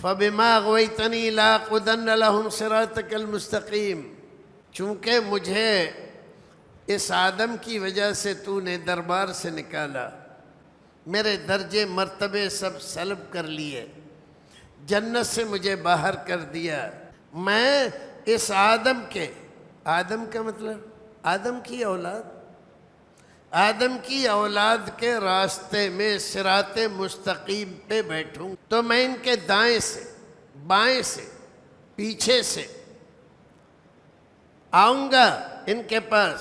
فَبِمَا أَغْوَيْتَنِي لَأَقْعُدَنَّ لَهُمْ صِرَاطَكَ الْمُسْتَقِيمَ، چونکہ مجھے اس آدم کی وجہ سے تو نے دربار سے نکالا، میرے درجے مرتبے سب سلب کر لیے، جنت سے مجھے باہر کر دیا، میں اس آدم کے، آدم کا مطلب آدم کی اولاد کے راستے میں صراط مستقیم پہ بیٹھوں تو میں ان کے دائیں سے، بائیں سے، پیچھے سے آؤں گا ان کے پاس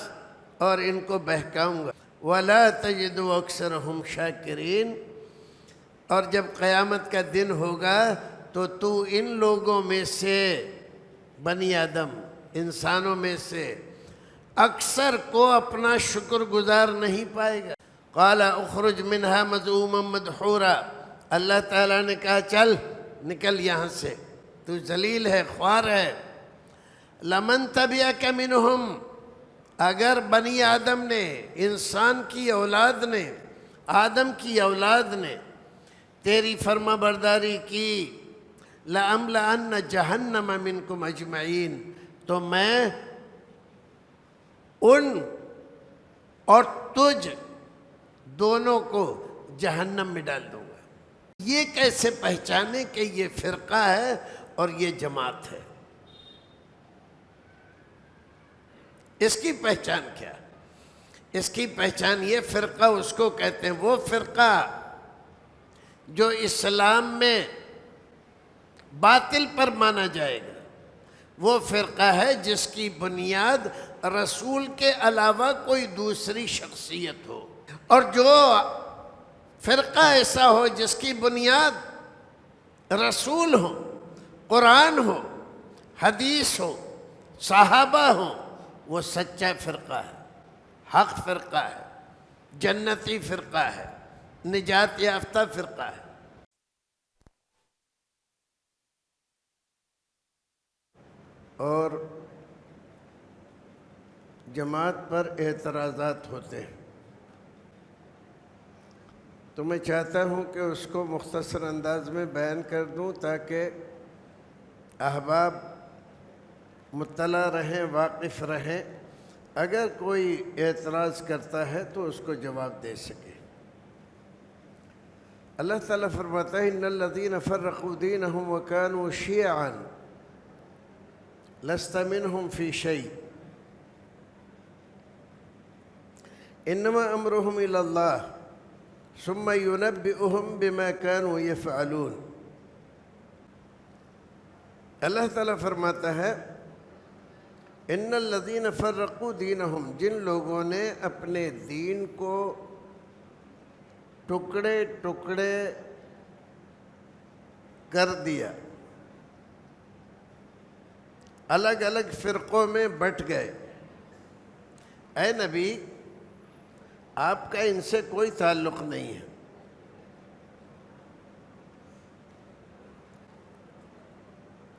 اور ان کو بہکاؤں گا۔ وَلَا تَجِدُ أَكْثَرَهُمْ شَاكِرِينَ، اور جب قیامت کا دن ہوگا تو ان لوگوں میں سے، بنی آدم، انسانوں میں سے اکثر کو اپنا شکر گزار نہیں پائے گا۔ قَالَ اُخْرُجْ مِنْهَا مَذْءُومًا مَدْحُورًا، اللہ تعالیٰ نے کہا چل نکل یہاں سے، تو ذلیل ہے، خوار ہے۔ لَمَن تَبِعَكَ مِنْهُمْ، اگر بنی آدم نے، انسان کی اولاد نے، آدم کی اولاد نے تیری فرما برداری کی، لَأَمْلَأَنَّ جَهَنَّمَ مِنْكُمْ أَجْمَعِينَ، تو میں ان اور تجھ دونوں کو جہنم میں ڈال دوں گا۔ یہ کیسے پہچانے کہ یہ فرقہ ہے اور یہ جماعت ہے؟ اس کی پہچان کیا؟ اس کی پہچان یہ، فرقہ اس کو کہتے ہیں، وہ فرقہ جو اسلام میں باطل پر مانا جائے گا، وہ فرقہ ہے جس کی بنیاد رسول کے علاوہ کوئی دوسری شخصیت ہو، اور جو فرقہ ایسا ہو جس کی بنیاد رسول ہو، قرآن ہو، حدیث ہو، صحابہ ہو، وہ سچا فرقہ ہے، حق فرقہ ہے، جنتی فرقہ ہے، نجات یافتہ فرقہ ہے۔ اور جماعت پر اعتراضات ہوتے ہیں، تو میں چاہتا ہوں کہ اس کو مختصر انداز میں بیان کر دوں تاکہ احباب مطلع رہیں، واقف رہیں، اگر کوئی اعتراض کرتا ہے تو اس کو جواب دے سکے۔ اللہ تعالیٰ فرماتا ہے ان الذین فرقوا دینہم وکانوا شیعا لست منہم فی شیء انما امرہم الی اللہ ثم ینبئہم بما کانوا یفعلون۔ اللہ تعالیٰ فرماتا ہے ان الذین فرقوا دینہم، جن لوگوں نے اپنے دین کو ٹکڑے ٹکڑے کر دیا، الگ الگ فرقوں میں بٹ گئے، اے نبی آپ کا ان سے کوئی تعلق نہیں ہے،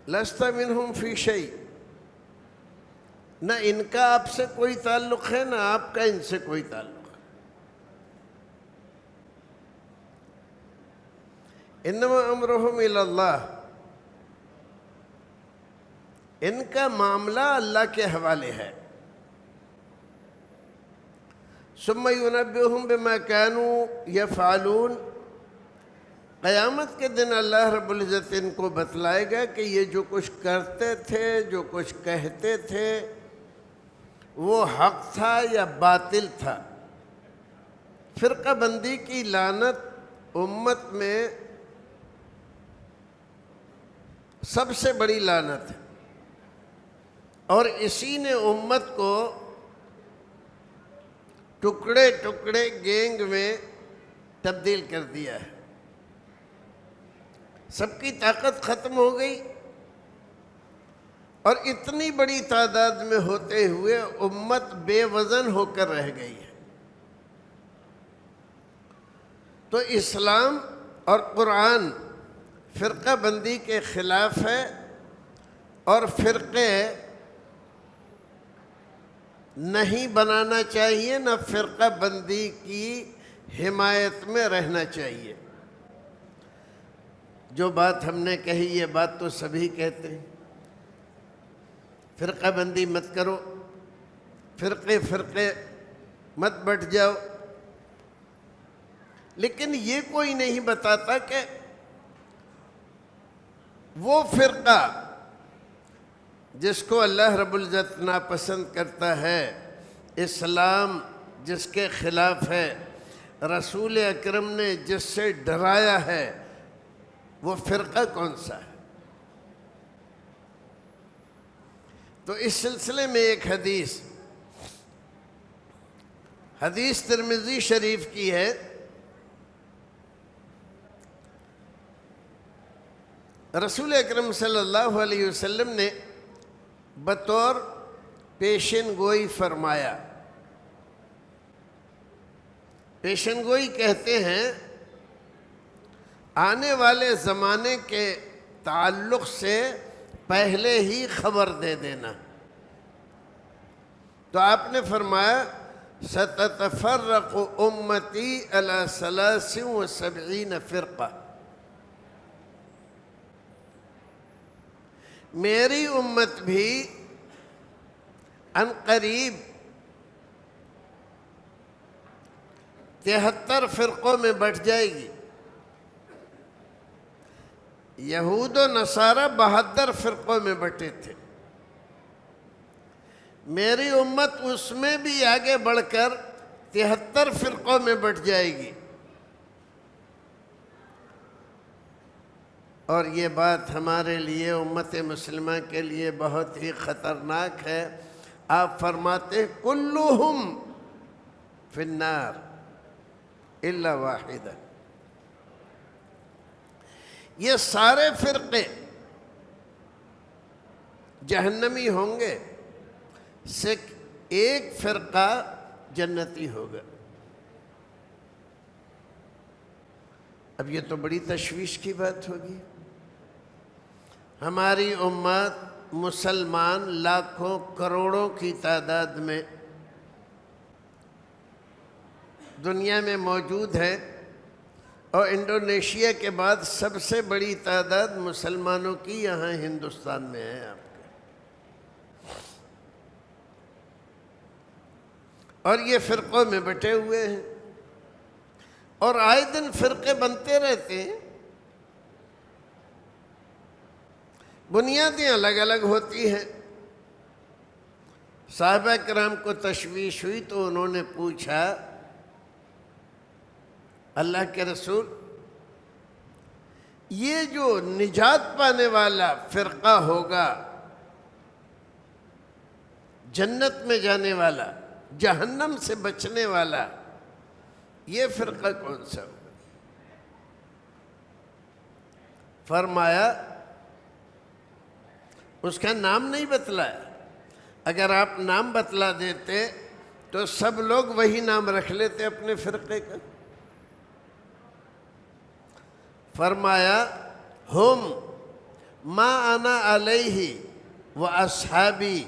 لست منہم فی شیء، نہ ان کا آپ سے کوئی تعلق ہے نہ آپ کا ان سے کوئی تعلق ہے۔ انما امرہم الی اللہ، ان کا معاملہ اللہ کے حوالے ہے۔ ثم ینبئہم بما کانوا یفعلون، قیامت کے دن اللہ رب العزت ان کو بتلائے گا کہ یہ جو کچھ کرتے تھے، جو کچھ کہتے تھے، وہ حق تھا یا باطل تھا۔ فرقہ بندی کی لعنت امت میں سب سے بڑی لعنت ہے، اور اسی نے امت کو ٹکڑے ٹکڑے گینگ میں تبدیل کر دیا ہے۔ سب کی طاقت ختم ہو گئی، اور اتنی بڑی تعداد میں ہوتے ہوئے امت بے وزن ہو کر رہ گئی ہے۔ تو اسلام اور قرآن فرقہ بندی کے خلاف ہے، اور فرقے نہیں بنانا چاہیے، نہ فرقہ بندی کی حمایت میں رہنا چاہیے۔ جو بات ہم نے کہی یہ بات تو سبھی کہتے ہیں، فرقہ بندی مت کرو، فرقے مت بٹ جاؤ، لیکن یہ کوئی نہیں بتاتا کہ وہ فرقہ جس کو اللہ رب العزت ناپسند کرتا ہے، اسلام جس کے خلاف ہے، رسول اکرم نے جس سے ڈرایا ہے، وہ فرقہ کون سا ہے؟ تو اس سلسلے میں ایک حدیث ترمذی شریف کی ہے، رسول اکرم صلی اللہ علیہ وسلم نے بطور پیشن گوئی فرمایا۔ پیشن گوئی کہتے ہیں آنے والے زمانے کے تعلق سے پہلے ہی خبر دے دینا۔ تو آپ نے فرمایا ستتفرق امتی علی 73 فرقہ، میری امت بھی عنقریب 73 فرقوں میں بٹ جائے گی۔ یہود و نصارہ 72 فرقوں میں بٹے تھے، میری امت اس میں بھی آگے بڑھ کر 73 فرقوں میں بٹ جائے گی۔ اور یہ بات ہمارے لیے امت مسلمہ کے لیے بہت ہی خطرناک ہے۔ آپ فرماتے ہیں کلہم فی النار الا واحدہ، یہ سارے فرقے جہنمی ہوں گے، صرف ایک فرقہ جنتی ہوگا۔ اب یہ تو بڑی تشویش کی بات ہوگی۔ ہماری امت مسلمان لاکھوں کروڑوں کی تعداد میں دنیا میں موجود ہے، اور انڈونیشیا کے بعد سب سے بڑی تعداد مسلمانوں کی یہاں ہندوستان میں ہے آپ کے، اور یہ فرقوں میں بٹے ہوئے ہیں، اور آئے دن فرقے بنتے رہتے ہیں، بنیادیں الگ الگ ہوتی ہیں۔ صحابہ کرام کو تشویش ہوئی تو انہوں نے پوچھا اللہ کے رسول، یہ جو نجات پانے والا فرقہ ہوگا، جنت میں جانے والا، جہنم سے بچنے والا، یہ فرقہ کون سا ہوگا؟ فرمایا اس کا نام نہیں بتلایا، اگر آپ نام بتلا دیتے تو سب لوگ وہی نام رکھ لیتے اپنے فرقے کا۔ فرمایا ہم ما انا علیہ و اصحابی،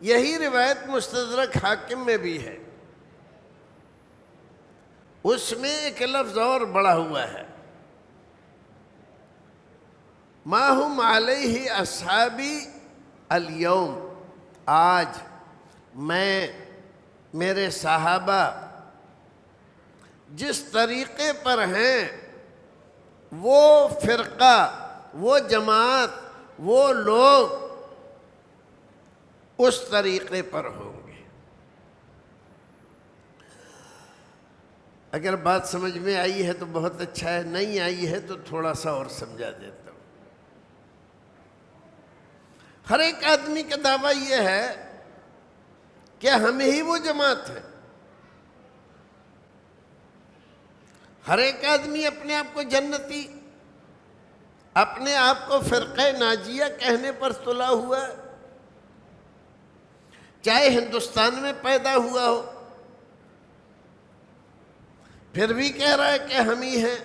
یہی روایت مستدرک حاکم میں بھی ہے، اس میں ایک لفظ اور بڑھا ہوا ہے، ما ہم علیہ اصحابی الیوم، آج میں، میرے صحابہ جس طریقے پر ہیں، وہ فرقہ، وہ جماعت، وہ لوگ اس طریقے پر ہوں گے۔ اگر بات سمجھ میں آئی ہے تو بہت اچھا ہے، نہیں آئی ہے تو تھوڑا سا اور سمجھا دیتا ہوں۔ ہر ایک آدمی کا دعویٰ یہ ہے کہ ہم ہی وہ جماعت ہے۔ ہر ایک آدمی اپنے آپ کو جنتی، اپنے آپ کو فرقہ ناجیہ کہنے پر تلا ہوا ہے، چاہے ہندوستان میں پیدا ہوا ہو، پھر بھی کہہ رہا ہے کہ ہم ہی ہیں۔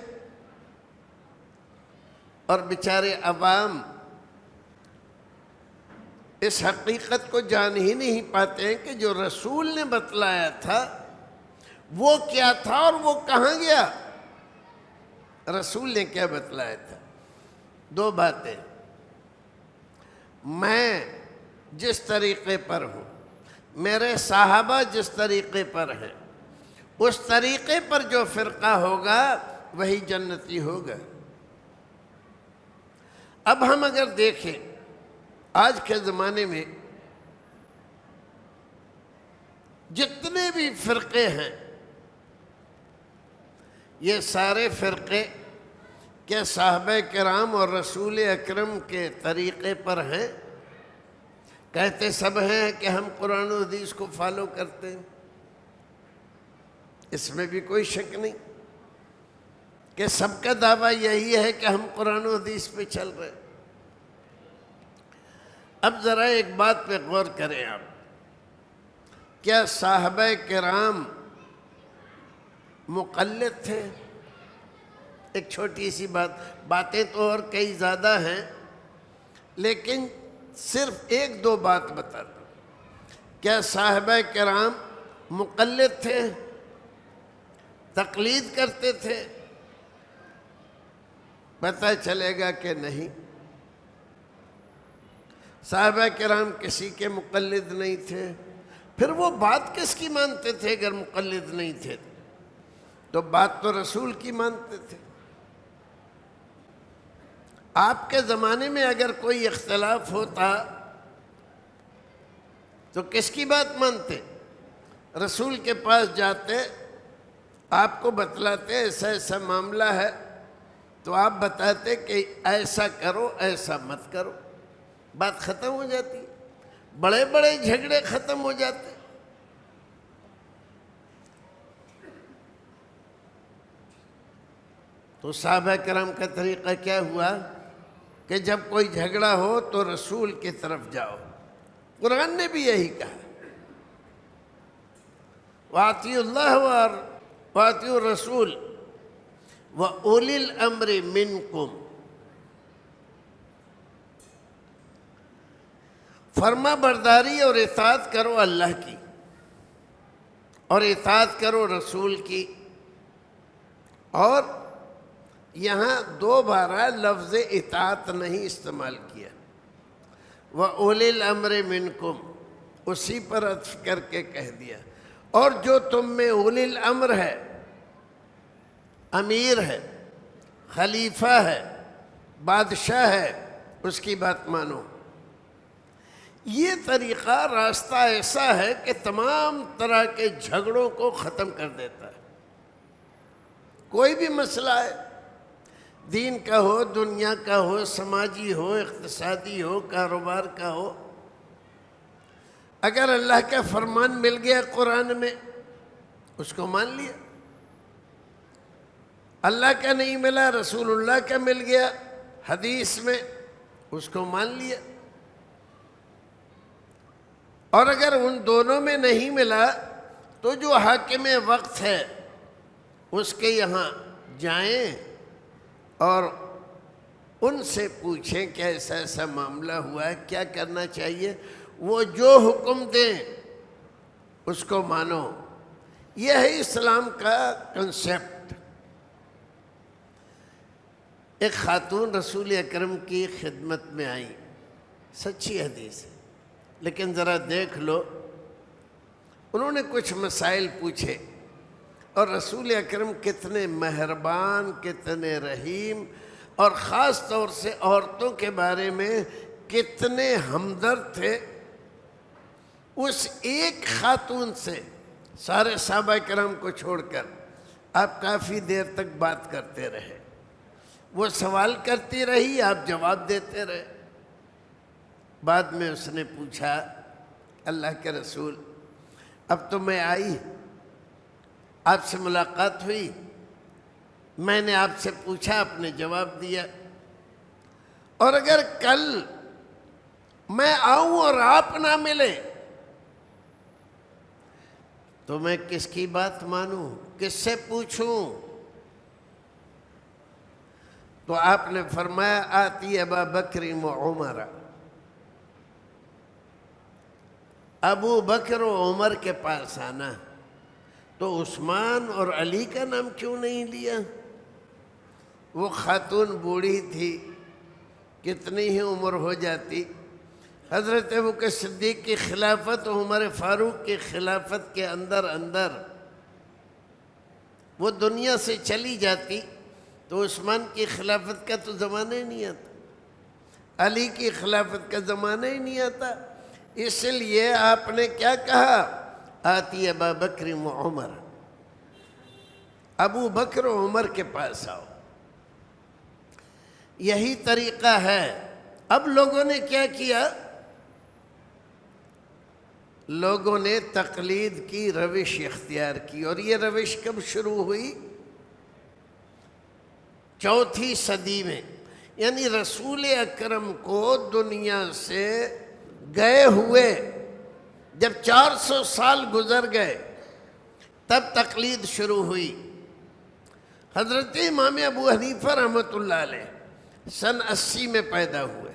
اور بیچارے عوام اس حقیقت کو جان ہی نہیں پاتے ہیں کہ جو رسول نے بتلایا تھا وہ کیا تھا اور وہ کہاں گیا۔ رسول نے کیا بتلایا تھا؟ دو باتیں، میں جس طریقے پر ہوں، میرے صحابہ جس طریقے پر ہیں، اس طریقے پر جو فرقہ ہوگا وہی جنتی ہوگا۔ اب ہم اگر دیکھیں آج کے زمانے میں جتنے بھی فرقے ہیں، یہ سارے فرقے کیا صحابہ کرام اور رسول اکرم کے طریقے پر ہیں؟ کہتے سب ہیں کہ ہم قرآن و حدیث کو فالو کرتے ہیں، اس میں بھی کوئی شک نہیں کہ سب کا دعویٰ یہی ہے کہ ہم قرآن و حدیث پہ چل رہے ہیں۔ اب ذرا ایک بات پہ غور کریں آپ، کیا صحابہ کرام مقلد تھے؟ ایک چھوٹی سی باتیں تو اور کئی زیادہ ہیں، لیکن صرف ایک دو بات بتا دو۔ کیا صحابہ کرام مقلد تھے؟ تقلید کرتے تھے؟ پتہ چلے گا کہ نہیں، صحابہ کرام کسی کے مقلد نہیں تھے۔ پھر وہ بات کس کی مانتے تھے اگر مقلد نہیں تھے؟ تو بات تو رسول کی مانتے تھے۔ آپ کے زمانے میں اگر کوئی اختلاف ہوتا تو کس کی بات مانتے؟ رسول کے پاس جاتے، آپ کو بتلاتے ایسا ایسا معاملہ ہے، تو آپ بتاتے کہ ایسا کرو ایسا مت کرو، بات ختم ہو جاتی، بڑے بڑے جھگڑے ختم ہو جاتے۔ تو صحابہ کرام کا طریقہ کیا ہوا کہ جب کوئی جھگڑا ہو تو رسول کی طرف جاؤ۔ قرآن نے بھی یہی کہا، وَأَطِيعُوا اللَّهَ وَأَطِيعُوا الرَّسُولَ وَأُولِي الْأَمْرِ مِنْكُمْ، فرما برداری اور اطاعت کرو اللہ کی اور اطاعت کرو رسول کی۔ اور یہاں دو بارہ لفظ اطاعت نہیں استعمال کیا، وَأُولِي الْأَمْرِ مِنْكُمْ اسی پر عطف کر کے کہہ دیا۔ اور جو تم میں اولی الامر ہے، امیر ہے، خلیفہ ہے، بادشاہ ہے، اس کی بات مانو۔ یہ طریقہ راستہ ایسا ہے کہ تمام طرح کے جھگڑوں کو ختم کر دیتا ہے۔ کوئی بھی مسئلہ ہے، دین کا ہو، دنیا کا ہو، سماجی ہو، اقتصادی ہو، کاروبار کا ہو، اگر اللہ کا فرمان مل گیا قرآن میں اس کو مان لیا، اللہ کا نہیں ملا رسول اللہ کا مل گیا حدیث میں اس کو مان لیا۔ اور اگر ان دونوں میں نہیں ملا تو جو حاکم وقت ہے اس کے یہاں جائیں اور ان سے پوچھیں کہ ایسا ایسا معاملہ ہوا ہے، کیا کرنا چاہیے؟ وہ جو حکم دیں اس کو مانو۔ یہ ہے اسلام کا کنسیپٹ۔ ایک خاتون رسول اکرم کی خدمت میں آئی، سچی حدیث ہے، لیکن ذرا دیکھ لو، انہوں نے کچھ مسائل پوچھے اور رسول اکرم کتنے مہربان، کتنے رحیم، اور خاص طور سے عورتوں کے بارے میں کتنے ہمدرد تھے۔ اس ایک خاتون سے سارے صحابہ کرام کو چھوڑ کر آپ کافی دیر تک بات کرتے رہے۔ وہ سوال کرتی رہی، آپ جواب دیتے رہے۔ بعد میں اس نے پوچھا، اللہ کے رسول اب تو میں آئی، آپ سے ملاقات ہوئی، میں نے آپ سے پوچھا، آپ نے جواب دیا، اور اگر کل میں آؤں اور آپ نہ ملے تو میں کس کی بات مانوں، کس سے پوچھوں؟ تو آپ نے فرمایا آتی ابا بکر و عمر، ابو بکر و عمر کے پاس آنا۔ تو عثمان اور علی کا نام کیوں نہیں لیا؟ وہ خاتون بوڑھی تھی، کتنی ہی عمر ہو جاتی، حضرت ابوبکر صدیق کی خلافت و عمر فاروق کی خلافت کے اندر وہ دنیا سے چلی جاتی تو عثمان کی خلافت کا تو زمانہ ہی نہیں آتا، علی کی خلافت کا زمانہ ہی نہیں آتا۔ اس لیے آپ نے کیا کہا؟ آتی ابا بکر و عمر، ابو بکر و عمر کے پاس آؤ۔ یہی طریقہ ہے۔ اب لوگوں نے کیا کیا؟ لوگوں نے تقلید کی روش اختیار کی، اور یہ روش کب شروع ہوئی؟ چوتھی صدی میں، یعنی رسول اکرم کو دنیا سے گئے ہوئے جب 400 سال گزر گئے تب تقلید شروع ہوئی۔ حضرت امام ابو حنیفہ رحمۃ اللہ علیہ سن 80 میں پیدا ہوئے،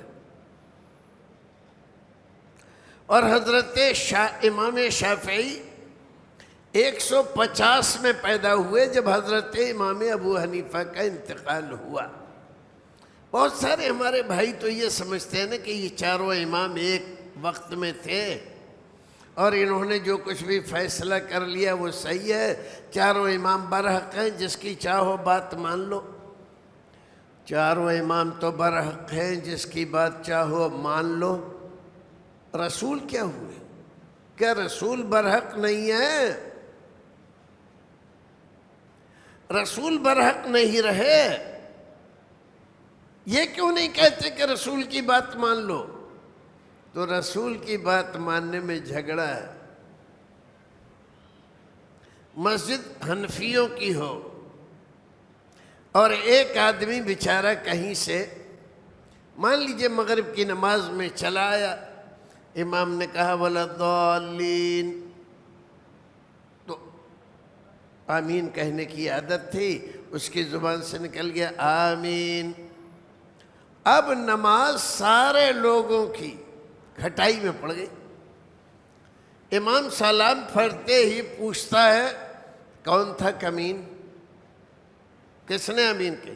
اور حضرت امام شافعی 150 میں پیدا ہوئے جب حضرت امام ابو حنیفہ کا انتقال ہوا۔ بہت سارے ہمارے بھائی تو یہ سمجھتے ہیں نا کہ یہ چاروں امام ایک وقت میں تھے اور انہوں نے جو کچھ بھی فیصلہ کر لیا وہ صحیح ہے، چاروں امام برحق ہیں، جس کی چاہو بات مان لو۔ چاروں امام تو برحق ہیں، جس کی بات چاہو مان لو۔ رسول کیا ہوئے؟ کیا رسول برحق نہیں ہے؟ رسول برحق نہیں رہے؟ یہ کیوں نہیں کہتے کہ رسول کی بات مان لو؟ تو رسول کی بات ماننے میں جھگڑا ہے۔ مسجد حنفیوں کی ہو اور ایک آدمی بیچارہ کہیں سے مان لیجئے مغرب کی نماز میں چلا آیا، امام نے کہا وَلَضَّالِّينَ، تو آمین کہنے کی عادت تھی، اس کی زبان سے نکل گیا آمین۔ اب نماز سارے لوگوں کی کھٹائی میں پڑ گئی۔ امام سلام پھرتے ہی پوچھتا ہے کون تھا کمین؟ کس نے آمین کہی؟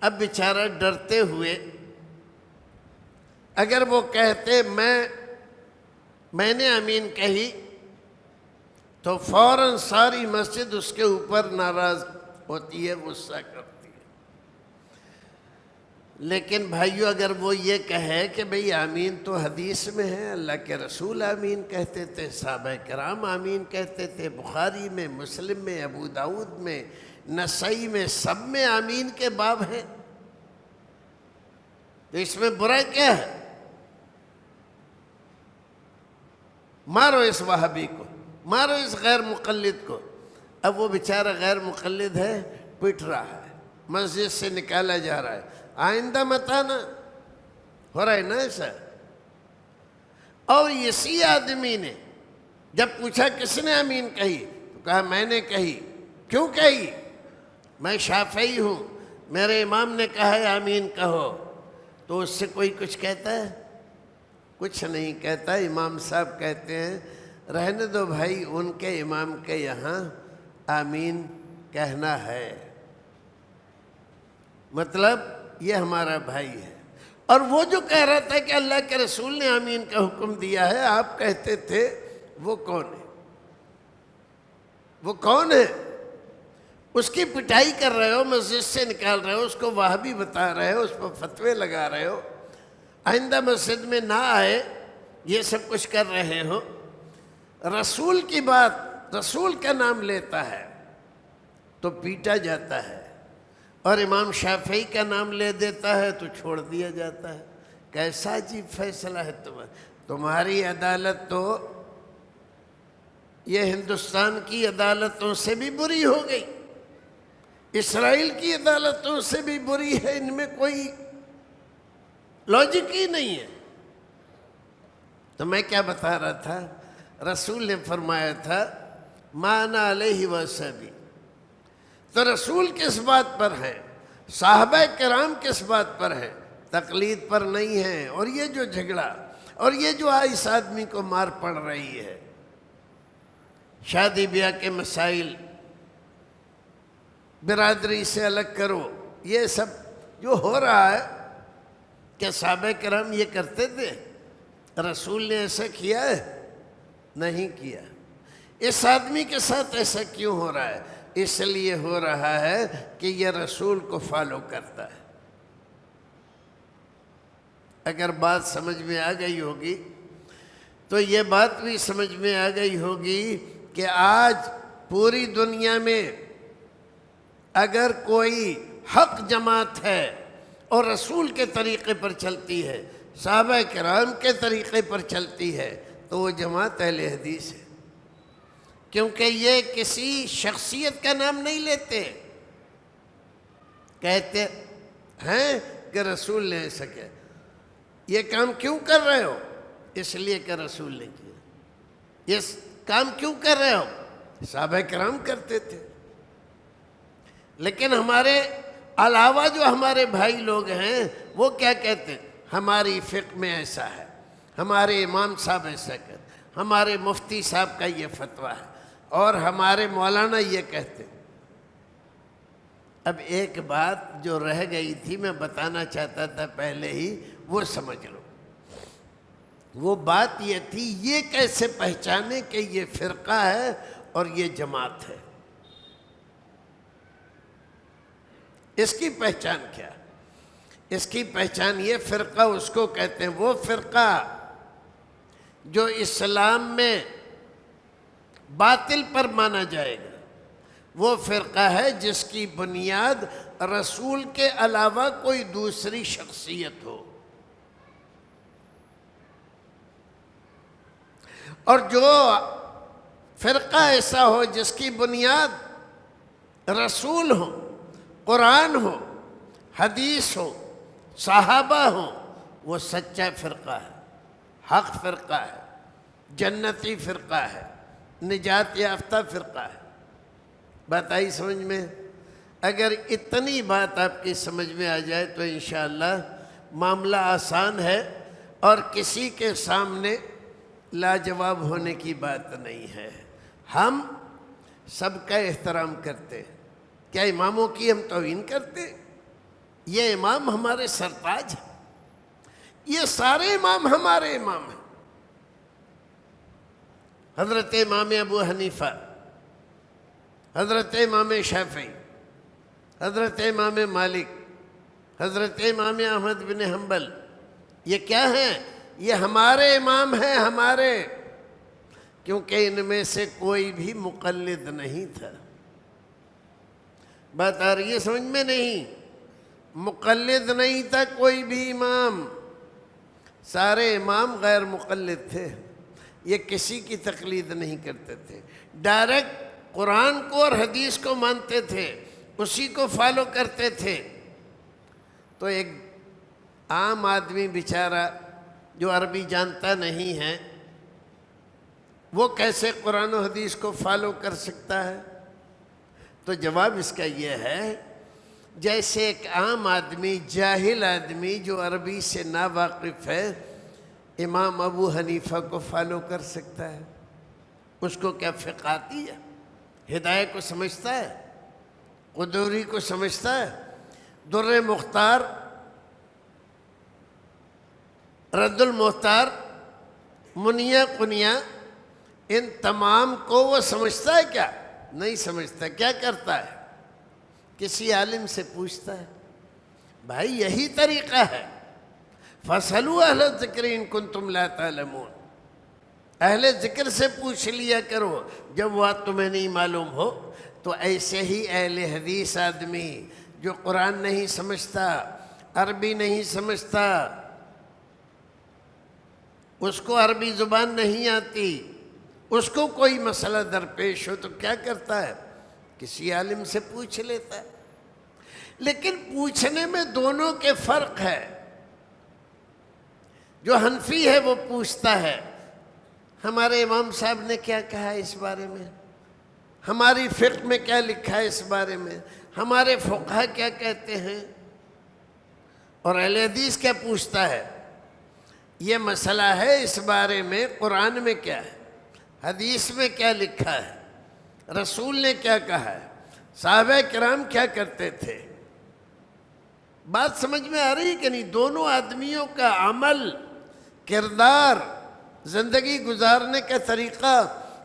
اب بیچارہ ڈرتے ہوئے اگر وہ کہتے میں نے آمین کہی تو فوراً ساری مسجد اس کے اوپر ناراض ہوتی ہے، غصہ کرتی ہے۔ لیکن بھائیو، اگر وہ یہ کہے کہ بھئی آمین تو حدیث میں ہے، اللہ کے رسول آمین کہتے تھے، صحابہ کرام آمین کہتے تھے، بخاری میں، مسلم میں، ابو داؤد میں، نسائی میں، سب میں آمین کے باب ہیں، تو اس میں برا کیا ہے؟ مارو اس وہابی کو، مارو اس غیر مقلد کو۔ اب وہ بیچارہ غیر مقلد ہے، پٹ رہا ہے، مسجد سے نکالا جا رہا ہے، آئندہ مت آنا، ہو رہا ہے نا ایسا۔ اور اسی آدمی نے جب پوچھا کس نے آمین کہی تو کہا میں نے کہی۔ کیوں کہی؟ میں شافعی ہوں، میرے امام نے کہا ہے آمین کہو۔ تو اس سے کوئی کچھ کہتا ہے؟ کچھ نہیں کہتا۔ امام صاحب کہتے ہیں رہنے دو بھائی، ان کے امام کے یہاں آمین کہنا ہے، مطلب یہ ہمارا بھائی ہے۔ اور وہ جو کہہ رہا تھا کہ اللہ کے رسول نے آمین کا حکم دیا ہے، آپ کہتے تھے، وہ کون ہے؟ وہ کون ہے؟ اس کی پٹائی کر رہے ہو، مسجد سے نکال رہے ہو، اس کو وہابی بتا رہے ہو، اس پر فتوے لگا رہے ہو، آئندہ مسجد میں نہ آئے، یہ سب کچھ کر رہے ہو۔ رسول کی بات، رسول کا نام لیتا ہے تو پیٹا جاتا ہے، اور امام شافعی کا نام لے دیتا ہے تو چھوڑ دیا جاتا ہے۔ کیسا عجیب فیصلہ ہے تمہاری عدالت تو یہ ہندوستان کی عدالتوں سے بھی بری ہو گئی، اسرائیل کی عدالتوں سے بھی بری ہے، ان میں کوئی لاجک ہی نہیں ہے۔ تو میں کیا بتا رہا تھا؟ رسول نے فرمایا تھا ما انا علیہ وصحبی، تو رسول کس بات پر ہے؟ صحابہ کرام کس بات پر ہے؟ تقلید پر نہیں ہے۔ اور یہ جو جھگڑا اور یہ جو اس آدمی کو مار پڑ رہی ہے، شادی بیاہ کے مسائل، برادری سے الگ کرو، یہ سب جو ہو رہا ہے، کیا صحابہ کرام یہ کرتے تھے؟ رسول نے ایسا کیا ہے؟ نہیں کیا۔ اس آدمی کے ساتھ ایسا کیوں ہو رہا ہے؟ اس لیے ہو رہا ہے کہ یہ رسول کو فالو کرتا ہے۔ اگر بات سمجھ میں آ گئی ہوگی تو یہ بات بھی سمجھ میں آ گئی ہوگی کہ آج پوری دنیا میں اگر کوئی حق جماعت ہے اور رسول کے طریقے پر چلتی ہے، صحابہ کرام کے طریقے پر چلتی ہے، تو وہ جماعت اہل حدیث ہے، کیونکہ یہ کسی شخصیت کا نام نہیں لیتے، کہتے ہیں کہ رسول نے ایسا کیا۔ یہ کام کیوں کر رہے ہو؟ اس لیے کہ رسول نے کیا۔ یہ کام کیوں کر رہے ہو؟ صحابہ کرام کرتے تھے۔ لیکن ہمارے علاوہ جو ہمارے بھائی لوگ ہیں وہ کیا کہتے ہیں؟ ہماری فقہ میں ایسا ہے، ہمارے امام صاحب ایسا کہتے ہیں، ہمارے مفتی صاحب کا یہ فتویٰ ہے، اور ہمارے مولانا یہ کہتے ہیں۔ اب ایک بات جو رہ گئی تھی میں بتانا چاہتا تھا پہلے ہی، وہ سمجھ لو۔ وہ بات یہ تھی، یہ کیسے پہچانے کہ یہ فرقہ ہے اور یہ جماعت ہے؟ اس کی پہچان کیا؟ اس کی پہچان یہ، فرقہ اس کو کہتے ہیں، وہ فرقہ جو اسلام میں باطل پر مانا جائے گا، وہ فرقہ ہے جس کی بنیاد رسول کے علاوہ کوئی دوسری شخصیت ہو، اور جو فرقہ ایسا ہو جس کی بنیاد رسول ہو، قرآن ہو، حدیث ہو، صحابہ ہو، وہ سچا فرقہ ہے، حق فرقہ ہے، جنتی فرقہ ہے، نجات یافتہ فرقہ ہے۔ بات آئی سمجھ میں؟ اگر اتنی بات آپ کی سمجھ میں آ جائے تو انشاءاللہ معاملہ آسان ہے، اور کسی کے سامنے لاجواب ہونے کی بات نہیں ہے۔ ہم سب کا احترام کرتے، کیا اماموں کی ہم توہین کرتے؟ یہ امام ہمارے سرتاج ہیں، یہ سارے امام ہمارے امام ہیں۔ حضرت امام ابو حنیفہ، حضرت امام شافعی، حضرت امام مالک، حضرت امام احمد بن حنبل، یہ کیا ہیں؟ یہ ہمارے امام ہیں، ہمارے، کیونکہ ان میں سے کوئی بھی مقلد نہیں تھا۔ بات آ رہی ہے سمجھ میں؟ نہیں، مقلد نہیں تھا کوئی بھی امام، سارے امام غیر مقلد تھے، یہ کسی کی تقلید نہیں کرتے تھے، ڈائریکٹ قرآن کو اور حدیث کو مانتے تھے، اسی کو فالو کرتے تھے۔ تو ایک عام آدمی بیچارہ جو عربی جانتا نہیں ہے، وہ کیسے قرآن و حدیث کو فالو کر سکتا ہے؟ تو جواب اس کا یہ ہے، جیسے ایک عام آدمی، جاہل آدمی جو عربی سے ناواقف ہے، امام ابو حنیفہ کو فالو کر سکتا ہے؟ اس کو کیا فقہ آتی ہے؟ ہدایہ کو سمجھتا ہے؟ قدوری کو سمجھتا ہے؟ در مختار، رد المختار، منیہ قنیہ، ان تمام کو وہ سمجھتا ہے کیا؟ نہیں سمجھتا۔ کیا کرتا ہے؟ کسی عالم سے پوچھتا ہے، بھائی یہی طریقہ ہے، فَاسْأَلُوا أَهْلَ الذِّكْرِ إِن كُنتُمْ لَا تَعْلَمُونَ، اہل ذکر سے پوچھ لیا کرو جب بات تمہیں نہیں معلوم ہو۔ تو ایسے ہی اہل حدیث آدمی جو قرآن نہیں سمجھتا، عربی نہیں سمجھتا، اس کو عربی زبان نہیں آتی، اس کو کوئی مسئلہ درپیش ہو تو کیا کرتا ہے؟ کسی عالم سے پوچھ لیتا ہے۔ لیکن پوچھنے میں دونوں کے فرق ہے۔ جو حنفی ہے وہ پوچھتا ہے ہمارے امام صاحب نے کیا کہا اس بارے میں، ہماری فقہ میں کیا لکھا ہے اس بارے میں، ہمارے فقہا کیا کہتے ہیں، اور اہل حدیث کیا پوچھتا ہے، یہ مسئلہ ہے، اس بارے میں قرآن میں کیا ہے، حدیث میں کیا لکھا ہے، رسول نے کیا کہا ہے، صحابہ کرام کیا کرتے تھے؟ بات سمجھ میں آ رہی ہے کہ نہیں؟ دونوں آدمیوں کا عمل، کردار، زندگی گزارنے کا طریقہ،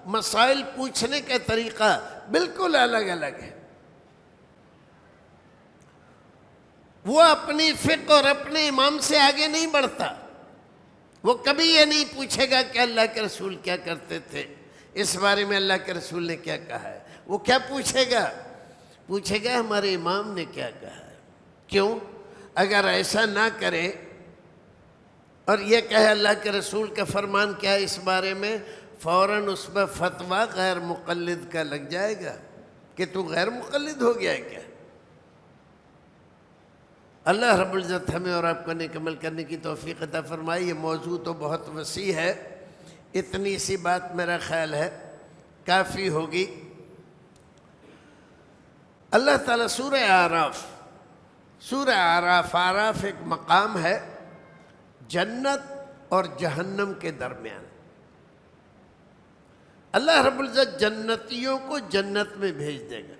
مسائل پوچھنے کا طریقہ بالکل الگ الگ ہے۔ وہ اپنی فقہ اور اپنے امام سے آگے نہیں بڑھتا، وہ کبھی یہ نہیں پوچھے گا کہ اللہ کے رسول کیا کرتے تھے، اس بارے میں اللہ کے رسول نے کیا کہا ہے۔ وہ کیا پوچھے گا؟ پوچھے گا ہمارے امام نے کیا کہا ہے۔ کیوں؟ اگر ایسا نہ کرے اور یہ کہے اللہ کے رسول کا فرمان کیا ہے اس بارے میں، فوراً اس پر فتویٰ غیر مقلد کا لگ جائے گا کہ تو غیر مقلد ہو گیا ہے کیا۔ اللہ رب العزت ہمیں اور آپ کو نیک عمل کرنے کی توفیق عطا فرمائے۔ یہ موضوع تو بہت وسیع ہے، اتنی سی بات میرا خیال ہے کافی ہوگی۔ اللہ تعالیٰ سورہ اعراف ایک مقام ہے جنت اور جہنم کے درمیان۔ اللہ رب العزت جنتیوں کو جنت میں بھیج دے گا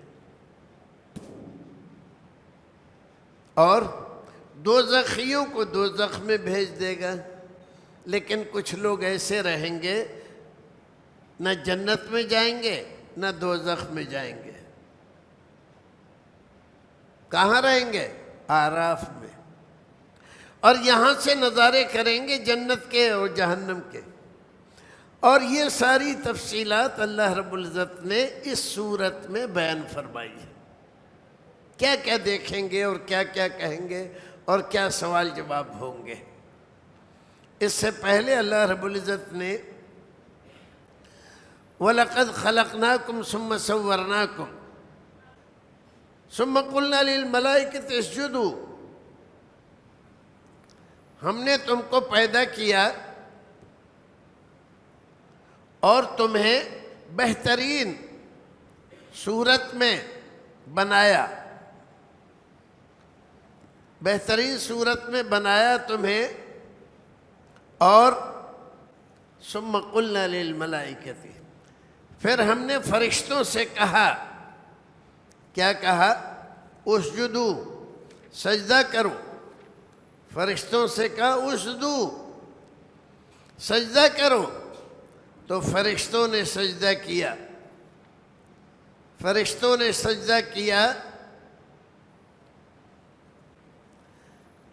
اور دوزخیوں کو دوزخ میں بھیج دے گا، لیکن کچھ لوگ ایسے رہیں گے نہ جنت میں جائیں گے نہ دوزخ میں جائیں گے۔ کہاں رہیں گے؟ اعراف میں، اور یہاں سے نظارے کریں گے جنت کے اور جہنم کے۔ اور یہ ساری تفصیلات اللہ رب العزت نے اس صورت میں بیان فرمائی ہے۔ کیا کیا دیکھیں گے اور کیا کیا کہیں گے اور کیا سوال جواب ہوں گے۔ اس سے پہلے اللہ رب العزت نے وَلَقَدْ خَلَقْنَاكُمْ ثُمَّ صَوَّرْنَاكُمْ ثُمَّ قُلْنَا لِلْمَلَائِكَةِ اسْجُدُوا، ہم نے تم کو پیدا کیا اور تمہیں بہترین صورت میں بنایا، بہترین صورت میں بنایا تمہیں، اور ثم قلنا للملائکۃ، پھر ہم نے فرشتوں سے کہا، کیا کہا؟ اسجدو، سجدہ کرو۔ فرشتوں سے کہا اسجدو، سجدہ کرو، تو فرشتوں نے سجدہ کیا۔ فرشتوں نے سجدہ کیا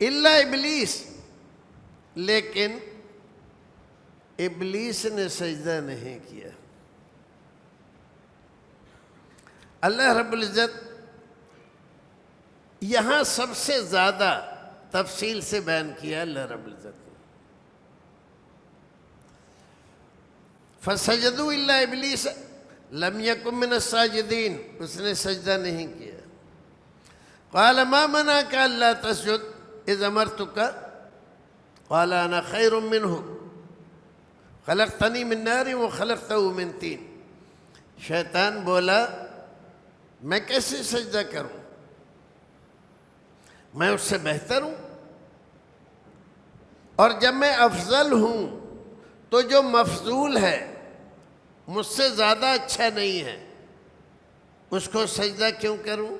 الا ابلیس، لیکن ابلیس نے سجدہ نہیں کیا۔ اللہ رب العزت یہاں سب سے زیادہ تفصیل سے بیان کیا اللہ رب العزت نے۔ فَسَجَدُوا إِلَّا إِبْلِيسَ لَمْ يَكُنْ مِنَ السَّاجِدِينَ، اس نے سجدہ نہیں کیا۔ قَالَ مَا مَنَعَكَ أَلَّا تَسْجُدَ إِذْ أَمَرْتُكَ قَالَ أَنَا خَيْرٌ مِّنْهُ خَلَقْتَنِي مِن نَّارٍ وَخَلَقْتَهُ مِن طِينٍ۔ شیطان بولا میں کیسے سجدہ کروں، میں اس سے بہتر ہوں، اور جب میں افضل ہوں تو جو مفضول ہے مجھ سے زیادہ اچھا نہیں ہے، اس کو سجدہ کیوں کروں؟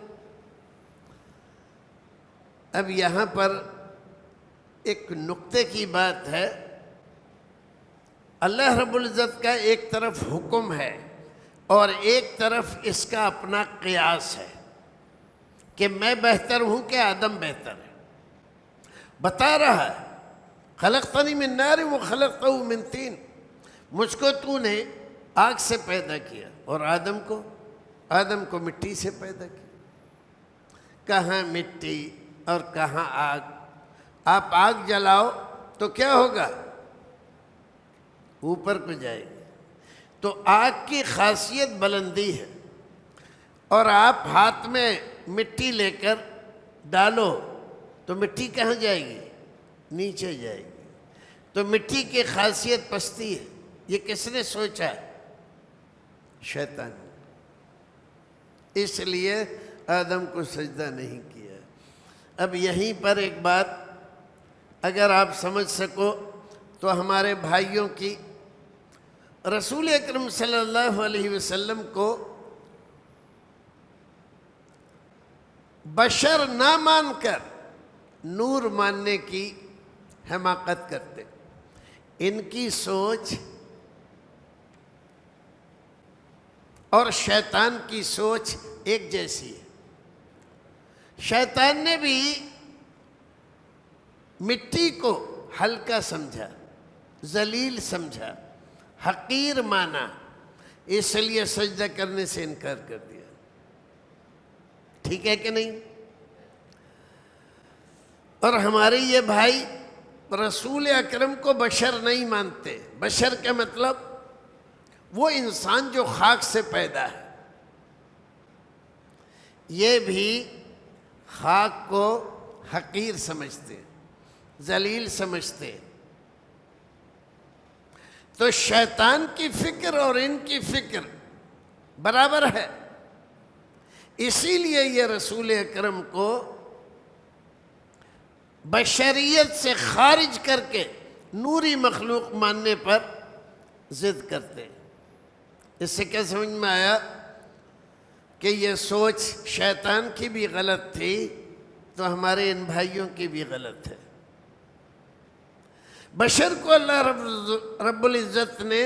اب یہاں پر ایک نقطے کی بات ہے، اللہ رب العزت کا ایک طرف حکم ہے اور ایک طرف اس کا اپنا قیاس ہے کہ میں بہتر ہوں کہ آدم بہتر ہے۔ بتا رہا ہے خلقتنی من نار وخلقتہ من طین، مجھ کو تو نے آگ سے پیدا کیا اور آدم کو مٹی سے پیدا کیا۔ کہاں مٹی اور کہاں آگ؟ آپ آگ جلاؤ تو کیا ہوگا؟ اوپر کو جائے گی۔ تو آگ کی خاصیت بلندی ہے، اور آپ ہاتھ میں مٹی لے کر ڈالو تو مٹی کہاں جائے گی؟ نیچے جائے گی۔ تو مٹی کی خاصیت پستی ہے۔ یہ کس نے سوچا؟ شیطان۔ اس لیے آدم کو سجدہ نہیں کیا۔ اب یہیں پر ایک بات اگر آپ سمجھ سکو تو ہمارے بھائیوں کی، رسول اکرم صلی اللہ علیہ وسلم کو بشر نہ مان کر نور ماننے کی حماقت کرتے. ان کی سوچ اور شیطان کی سوچ ایک جیسی ہے. شیطان نے بھی مٹی کو ہلکا سمجھا، ذلیل سمجھا، حقیر مانا، اس لیے سجدہ کرنے سے انکار کر دیا. ٹھیک ہے کہ نہیں؟ اور ہمارے یہ بھائی رسول اکرم کو بشر نہیں مانتے. بشر کا مطلب وہ انسان جو خاک سے پیدا ہے. یہ بھی خاک کو حقیر سمجھتے، ذلیل سمجھتے. تو شیطان کی فکر اور ان کی فکر برابر ہے. اسی لیے یہ رسول اکرم کو بشریت سے خارج کر کے نوری مخلوق ماننے پر ضد کرتے. اس سے کیا سمجھ میں آیا کہ یہ سوچ شیطان کی بھی غلط تھی تو ہمارے ان بھائیوں کی بھی غلط ہے. بشر کو اللہ رب العزت نے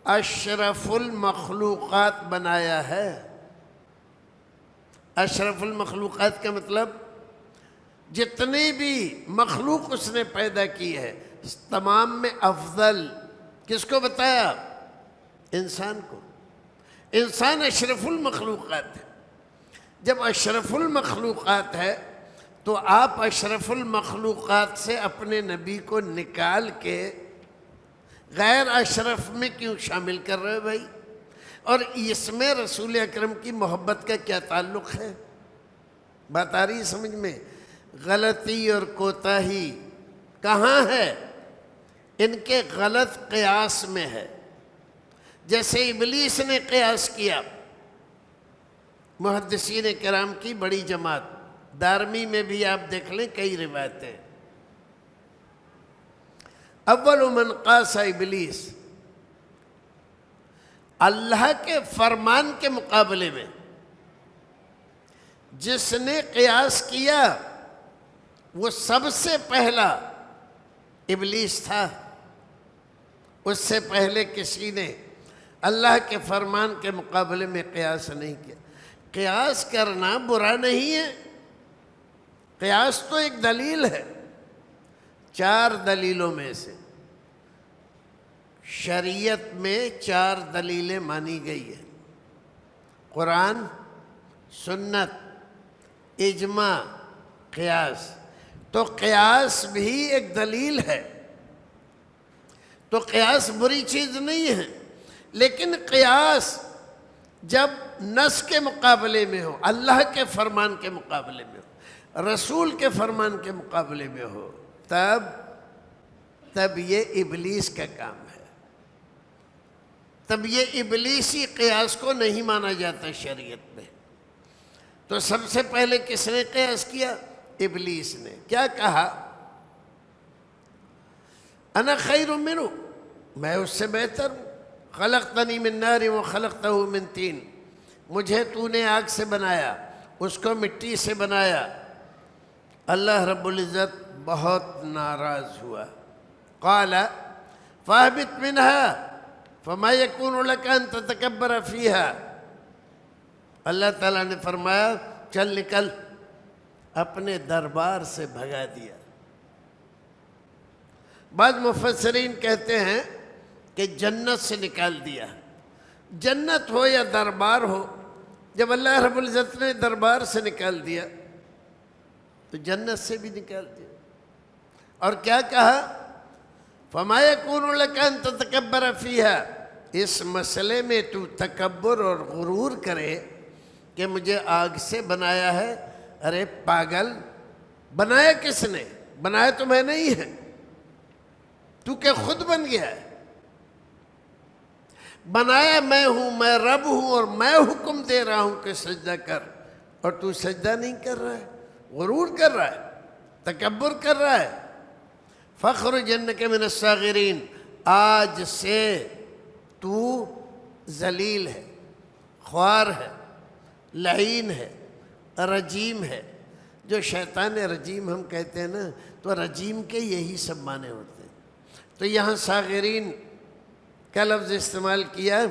اشرف المخلوقات بنایا ہے. اشرف المخلوقات کا مطلب جتنی بھی مخلوق اس نے پیدا کی ہے تمام میں افضل کس کو بتایا؟ انسان کو. انسان اشرف المخلوقات ہے. جب اشرف المخلوقات ہے تو آپ اشرف المخلوقات سے اپنے نبی کو نکال کے غیر اشرف میں کیوں شامل کر رہے ہو بھائی؟ اور اس میں رسول اکرم کی محبت کا کیا تعلق ہے؟ بات آ رہی ہے سمجھ میں؟ غلطی اور کوتاہی کہاں ہے؟ ان کے غلط قیاس میں ہے. جیسے ابلیس نے قیاس کیا. محدثین کرام کی بڑی جماعت، دارمی میں بھی آپ دیکھ لیں کئی روایتیں. اول من قاس ابلیس، اللہ کے فرمان کے مقابلے میں جس نے قیاس کیا وہ سب سے پہلا ابلیس تھا. اس سے پہلے کسی نے اللہ کے فرمان کے مقابلے میں قیاس نہیں کیا. قیاس کرنا برا نہیں ہے. قیاس تو ایک دلیل ہے. 4 دلیلوں میں سے شریعت میں 4 دلیلیں مانی گئی ہیں: قرآن، سنت، اجماع، قیاس. تو قیاس بھی ایک دلیل ہے. تو قیاس بری چیز نہیں ہے، لیکن قیاس جب نص کے مقابلے میں ہو، اللہ کے فرمان کے مقابلے میں ہو، رسول کے فرمان کے مقابلے میں ہو، تب یہ ابلیس کا کام ہے. تب یہ ابلیسی قیاس کو نہیں مانا جاتا شریعت میں. تو سب سے پہلے کس نے قیاس کیا؟ ابلیس نے. کیا کہا؟ انا خیر منہ، میں اس سے بہتر ہوں. خلقتنی من نار وخلقتہ من طین، مجھے تو نے آگ سے بنایا، اس کو مٹی سے بنایا. اللہ رب العزت بہت ناراض ہوا. قال فاہبط منہا فما یکون لک ان تتکبر فیہا. اللہ تعالیٰ نے فرمایا چل نکل، اپنے دربار سے بھگا دیا. بعض مفسرین کہتے ہیں کہ جنت سے نکال دیا. جنت ہو یا دربار ہو، جب اللہ رب العزت نے دربار سے نکال دیا تو جنت سے بھی نکال دیا. اور کیا کہا؟ فما یکون لک ان تتکبر فیہا. اس مسئلے میں تو تکبر اور غرور کرے کہ مجھے آگ سے بنایا ہے. ارے پاگل، بنایا کس نے؟ بنایا تو میں نہیں ہے، تو کہ خود بن گیا ہے. بنایا میں ہوں، میں رب ہوں، اور میں حکم دے رہا ہوں کہ سجدہ کر، اور تو سجدہ نہیں کر رہا ہے، غرور کر رہا ہے، تکبر کر رہا ہے. فاخرج انک من الصاغرین، آج سے تو ذلیل ہے، خوار ہے، لعین ہے، رجیم ہے. جو شیطان رجیم ہم کہتے ہیں نا، تو رجیم کے یہی سب معنی ہوتے ہیں. تو یہاں صاغرین کا لفظ استعمال کیا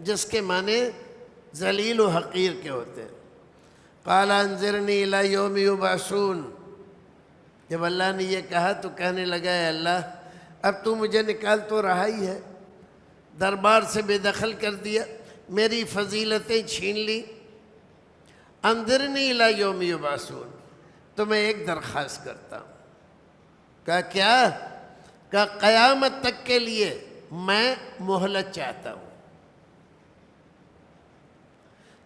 جس کے معنی ذلیل و حقیر کے ہوتے ہیں. قال انظرنی الی یوم یبعثون. جب اللہ نے یہ کہا تو کہنے لگا اے اللہ اب تو مجھے نکال تو رہا ہی ہے، دربار سے بے دخل کر دیا، میری فضیلتیں چھین لی. انظرنی الی یوم یبعثون، تو میں ایک درخواست کرتا ہوں. کہا کیا؟ کہا قیامت تک کے لیے میں مہلت چاہتا ہوں.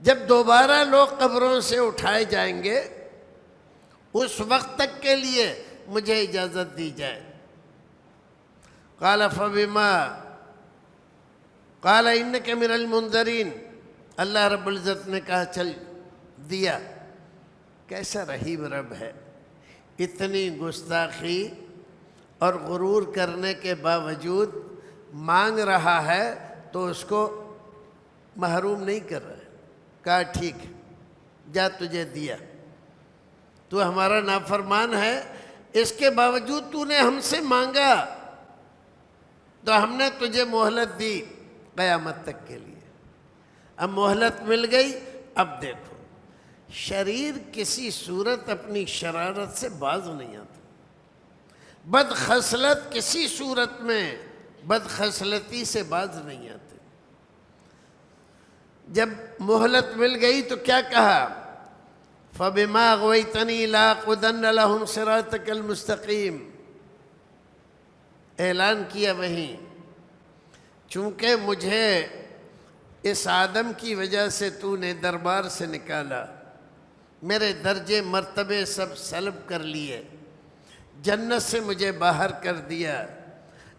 جب دوبارہ لوگ قبروں سے اٹھائے جائیں گے اس وقت تک کے لیے مجھے اجازت دی جائے. قال فبما قال انک من المنذرین. اللہ رب العزت نے کہا چل دیا. کیسا رحیم رب ہے، اتنی گستاخی اور غرور کرنے کے باوجود مانگ رہا ہے تو اس کو محروم نہیں کر رہا ہے. کہا ٹھیک ہے جا تجھے دیا، تو ہمارا نافرمان ہے، اس کے باوجود تو نے ہم سے مانگا تو ہم نے تجھے مہلت دی قیامت تک کے لیے. اب مہلت مل گئی. اب دیکھو شریر کسی صورت اپنی شرارت سے باز نہیں آتا. بد خصلت کسی صورت میں بد خصلتی سے باز نہیں آتے. جب مہلت مل گئی تو کیا کہا؟ فَبِمَا أَغْوَيْتَنِي لَأَقْعُدَنَّ لَهُمْ صِرَاطَكَ الْمُسْتَقِيمَ. اعلان کیا وہیں چونکہ مجھے اس آدم کی وجہ سے تو نے دربار سے نکالا، میرے درجے مرتبے سب سلب کر لیے، جنت سے مجھے باہر کر دیا.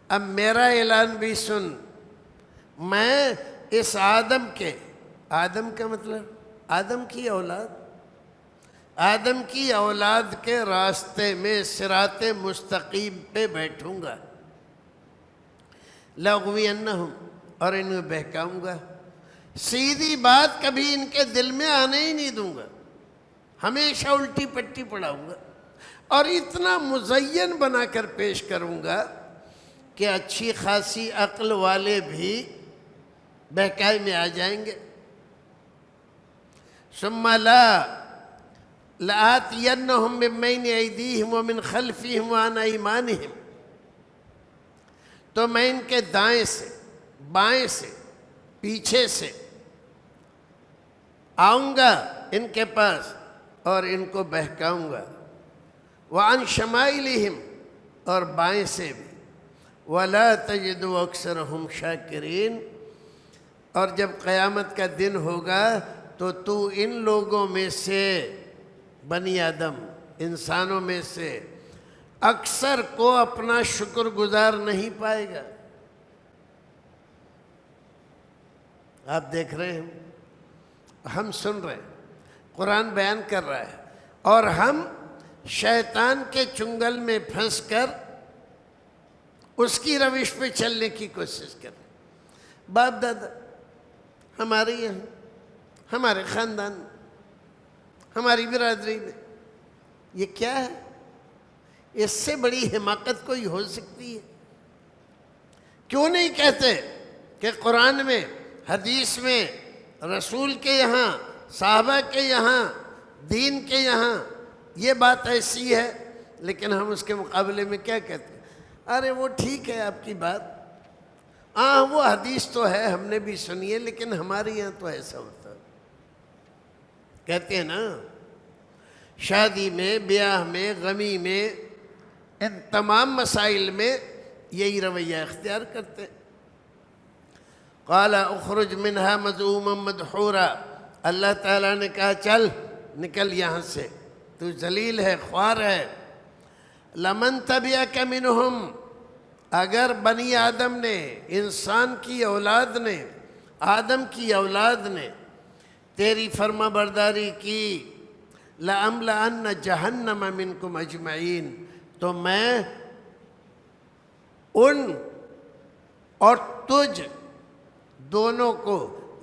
اب میرا اعلان بھی سن. میں اس آدم کے، آدم کا مطلب آدم کی اولاد، آدم کی اولاد کے راستے میں صراط مستقیم پہ بیٹھوں گا. لَأُغْوِيَنَّهُمْ، اور انہیں بہکاؤں گا. سیدھی بات کبھی ان کے دل میں آنے ہی نہیں دوں گا، ہمیشہ الٹی پٹی پڑھاؤں گا اور اتنا مزین بنا کر پیش کروں گا کہ اچھی خاصی عقل والے بھی بہکائی میں آ جائیں گے. ثم لآتینہم من بین ایدیہم ومن خلفہم وعن ایمانہم. تو میں ان کے دائیں سے، بائیں سے، پیچھے سے آؤں گا ان کے پاس اور ان کو بہکاؤں گا. وعن شمائلہم، اور بائیں سے بھی. ولا تجد اکثرہم شاکرین. اور جب قیامت کا دن ہوگا تو ان لوگوں میں سے، بنی آدم انسانوں میں سے اکثر کو اپنا شکر گزار نہیں پائے گا. آپ دیکھ رہے ہیں، ہم سن رہے ہیں، قرآن بیان کر رہا ہے اور ہم شیطان کے چنگل میں پھنس کر اس کی روش پہ چلنے کی کوشش کر رہے ہیں. باپ دادا ہمارے یہاں، ہمارے خاندان، ہماری برادری میں یہ کیا ہے؟ اس سے بڑی حماقت کوئی ہو سکتی ہے؟ کیوں نہیں کہتے کہ قرآن میں، حدیث میں، رسول کے یہاں، صحابہ کے یہاں، دین کے یہاں یہ بات ایسی ہے، لیکن ہم اس کے مقابلے میں کیا کہتے ہیں؟ ارے وہ ٹھیک ہے آپ کی بات، ہاں وہ حدیث تو ہے ہم نے بھی سنی ہے، لیکن ہمارے یہاں تو ایسا ہوتا ہے. کہتے ہیں نا شادی میں، بیاہ میں، غمی میں، ان تمام مسائل میں یہی رویہ اختیار کرتے ہیں. قال اخرج منہا مذءوما مدحورا. اللہ تعالیٰ نے کہا چل نکل یہاں سے، تو ذلیل ہے، خوار ہے. لمن تبعک منہم، اگر بنی آدم نے، انسان کی اولاد نے، آدم کی اولاد نے تیری فرما برداری کی، لَأَمْلَأَنَّ جَهَنَّمَ مِنْكُمْ أَجْمَعِينَ، تو میں ان اور تجھ دونوں کو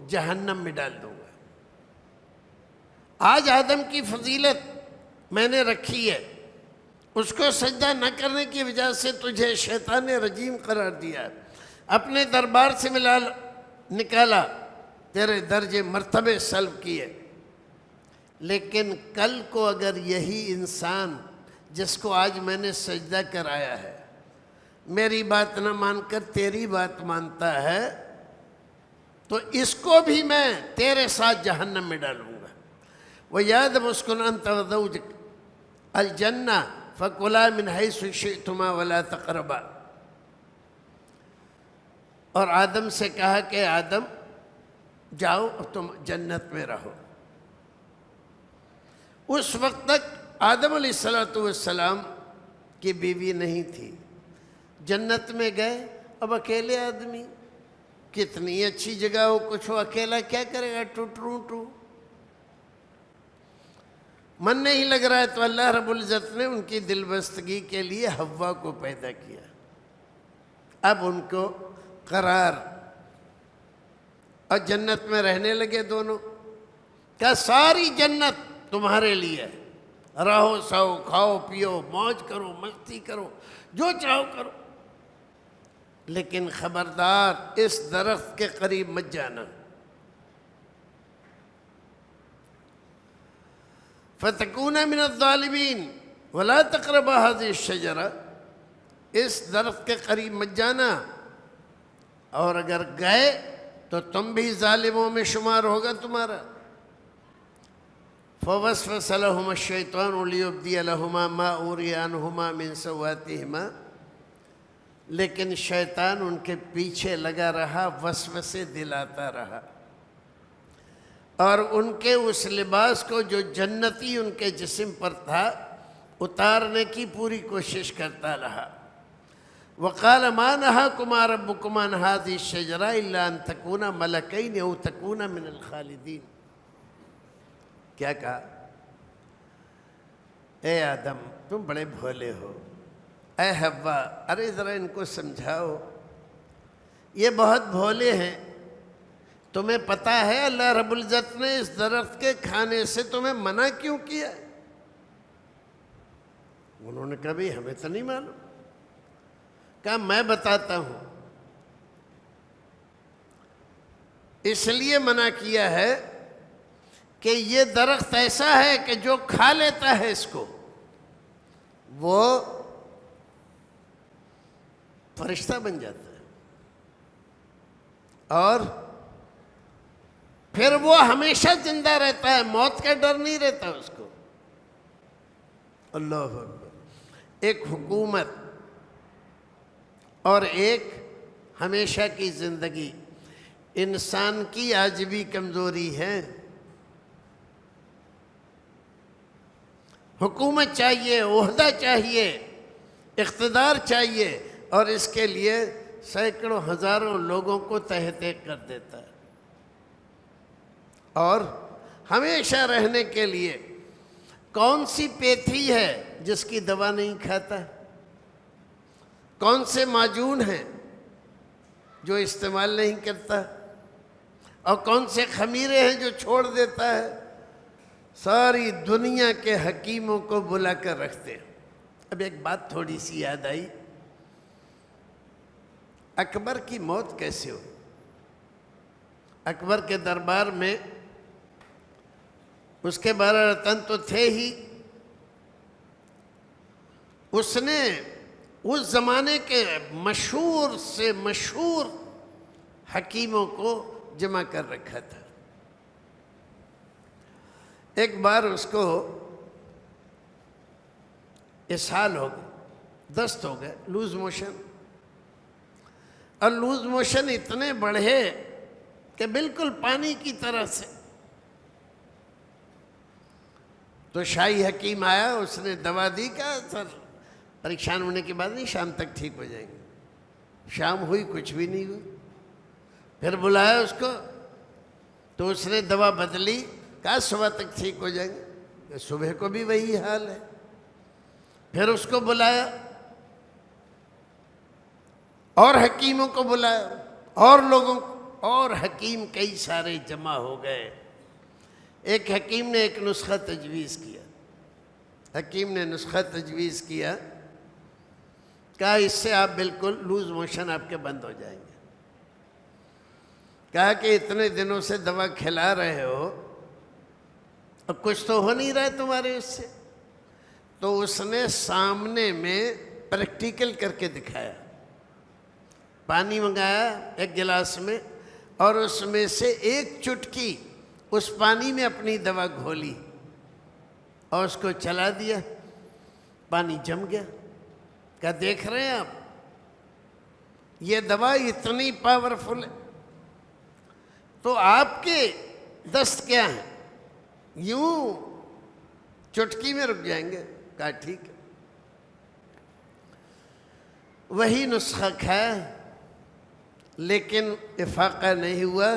جہنم میں ڈال دوں گا. آج آدم کی فضیلت میں نے رکھی ہے، اس کو سجدہ نہ کرنے کی وجہ سے تجھے شیطان رجیم قرار دیا، اپنے دربار سے نکالا، تیرے درجے مرتبے سلب کیے۔ لیکن کل کو اگر یہی انسان جس کو آج میں نے سجدہ کرایا ہے میری بات نہ مان کر تیری بات مانتا ہے تو اس کو بھی میں تیرے ساتھ جہنم میں ڈالوں گا۔ وَيَا آدَمُ اسْكُنْ أَنْتَ وَزَوْجُكَ الْجَنَّةَ فَكُلَا مِنْ حَيْثُ شِئْتُمَا وَلَا تَقْرَبَا۔ اور آدم سے کہا کہ آدم جاؤ تم جنت میں رہو۔ اس وقت تک آدم علیہ السلام کی بیوی نہیں تھی، جنت میں گئے، اب اکیلے آدمی، کتنی اچھی جگہ ہو، کچھ ہو، اکیلا کیا کرے گا، ٹو من نہیں لگ رہا ہے تو اللہ رب العزت نے ان کی دل بستگی کے لیے حوا کو پیدا کیا۔ اب ان کو قرار اور جنت میں رہنے لگے دونوں، کہا ساری جنت تمہارے لیے، رہو سو، کھاؤ پیو، موج کرو، مستی کرو، جو چاہو کرو، لیکن خبردار اس درخت کے قریب مت جانا۔ فَتَكُونَ مِنَ الظَّالِمِينَ وَلَا تَقْرَبَا هَذِهِ الشَّجَرَةَ، اس درخت کے قریب مت جانا، اور اگر گئے تو تم بھی ظالموں میں شمار ہوگا تمہارا۔ فَوَسْوَسَ لَهُمَا الشَّيْطَانُ لِيُبْدِيَ لَهُمَا مَا أُورِيَ عَنْهُمَا مِنْ سَوْآتِهِمَا، لیکن شیطان ان کے پیچھے لگا رہا، وسوسے دلاتا رہا، اور ان کے اس لباس کو جو جنتی ان کے جسم پر تھا اتارنے کی پوری کوشش کرتا رہا۔ وَقَالَ مَا نَهَاكُمَا رَبُّكُمَا عَنْ هَذِهِ الشَّجَرَةِ إِلَّا أَن تَكُونَا مَلَكَيْنِ أَوْ تَكُونَا مِنَ الْخَالِدِينَ۔ کیا کہا؟ اے آدم تم بڑے بھولے ہو، اے حوا ارے ذرا ان کو سمجھاؤ، یہ بہت بھولے ہیں، تمہیں پتہ ہے اللہ رب العزت نے اس درخت کے کھانے سے تمہیں منع کیوں کیا؟ انہوں نے کہا بھی ہمیں تو نہیں معلوم۔ کہا میں بتاتا ہوں، اس لیے منع کیا ہے کہ یہ درخت ایسا ہے کہ جو کھا لیتا ہے اس کو وہ فرشتہ بن جاتا ہے، اور پھر وہ ہمیشہ زندہ رہتا ہے، موت کا ڈر نہیں رہتا اس کو۔ اللہ اکبر۔ ایک حکومت اور ایک ہمیشہ کی زندگی، انسان کی آج بھی کمزوری ہے۔ حکومت چاہیے، عہدہ چاہیے، اقتدار چاہیے، اور اس کے لیے سینکڑوں ہزاروں لوگوں کو تحت کر دیتا ہے، اور ہمیشہ رہنے کے لیے کون سی پیتھی ہے جس کی دوا نہیں کھاتا، کون سے معجون ہیں جو استعمال نہیں کرتا، اور کون سے خمیرے ہیں جو چھوڑ دیتا ہے، ساری دنیا کے حکیموں کو بلا کر رکھتے ہیں۔ اب ایک بات تھوڑی سی یاد آئی، اکبر کی موت کیسے ہوئی؟ اکبر کے دربار میں اس کے 12 رتن تو تھے ہی، اس نے اس زمانے کے مشہور سے مشہور حکیموں کو جمع کر رکھا تھا۔ ایک بار اس کو اسہال ہو گیا، دست ہو گئے، لوز موشن، اور لوز موشن اتنے بڑھے کہ بالکل پانی کی طرح سے۔ تو شاہی حکیم آیا، اس نے دوا دی، کہا سر پریشان ہونے کے بعد نہیں، شام تک ٹھیک ہو جائیں گے۔ شام ہوئی، کچھ بھی نہیں ہوئی۔ پھر بلایا اس کو تو اس نے دوا بدلی، کہا صبح تک ٹھیک ہو جائیں گے۔ صبح کو بھی وہی حال ہے۔ پھر اس کو بلایا، اور حکیموں کو بلایا، اور لوگوں کو، اور حکیم کئی سارے جمع ہو گئے۔ ایک حکیم نے ایک نسخہ تجویز کیا، حکیم نے نسخہ تجویز کیا، کہا اس سے آپ بالکل لوز موشن آپ کے بند ہو جائیں گے۔ کہا کہ اتنے دنوں سے دوا کھلا رہے ہو، اب کچھ تو ہو نہیں رہا ہے تمہارے اس سے۔ تو اس نے سامنے میں پریکٹیکل کر کے دکھایا، پانی منگایا ایک گلاس میں، اور اس میں سے ایک چٹکی اس پانی میں اپنی دوا گھولی اور اس کو چلا دیا، پانی جم گیا۔ کیا دیکھ رہے ہیں آپ، یہ دوا اتنی پاورفل ہے، تو آپ کے دست کیا ہیں، یوں چٹکی میں رک جائیں گے؟ کہا ٹھیک ہے۔ وہی نسخہ کھایا لیکن افاقہ نہیں ہوا،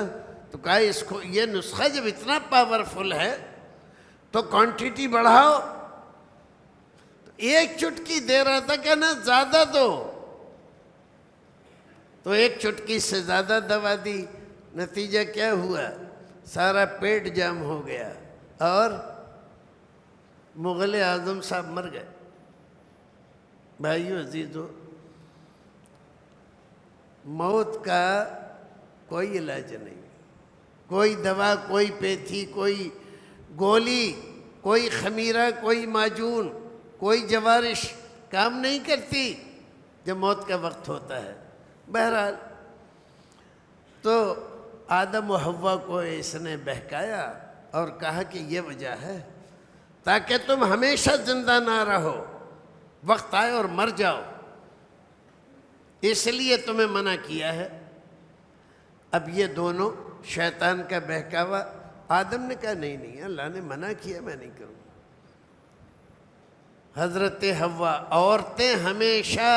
تو کہا اس کو، یہ نسخہ جب اتنا پاورفل ہے تو کوانٹٹی بڑھاؤ۔ تو ایک چٹکی دے رہا تھا کہ نا زیادہ دو، تو ایک چٹکی سے زیادہ دوا دی، نتیجہ کیا ہوا؟ سارا پیٹ جام ہو گیا اور مغل اعظم صاحب مر گئے۔ بھائیو عزیزو، موت کا کوئی علاج نہیں، کوئی دوا، کوئی پیتھی، کوئی گولی، کوئی خمیرہ، کوئی معجون، کوئی جوارش کام نہیں کرتی جب موت کا وقت ہوتا ہے۔ بہرحال تو آدم و حوا کو اس نے بہکایا اور کہا کہ یہ وجہ ہے تاکہ تم ہمیشہ زندہ نہ رہو، وقت آئے اور مر جاؤ، اس لیے تمہیں منع کیا ہے۔ اب یہ دونوں شیطان کا بہکاوا، آدم نے کہا نہیں اللہ نے منع کیا، میں نہیں کروں۔ حضرت حوا، عورتیں ہمیشہ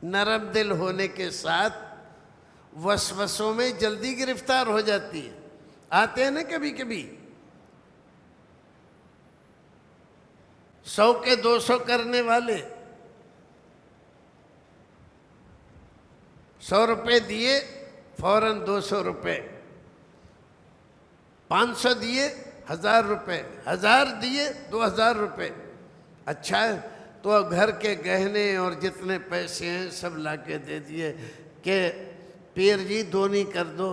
نرم دل ہونے کے ساتھ وسوسوں میں جلدی گرفتار ہو جاتی ہیں، آتے ہیں نا کبھی کبھی، 100 کے 200 کرنے والے، 100 روپے دیے فوراً 200 روپے، 500 دیے 1000 روپے، 1000 دیے 2000 روپے۔ اچھا ہے، تو گھر کے گہنے اور جتنے پیسے ہیں سب لا کے دے دیے کہ پیر جی دونی کر دو،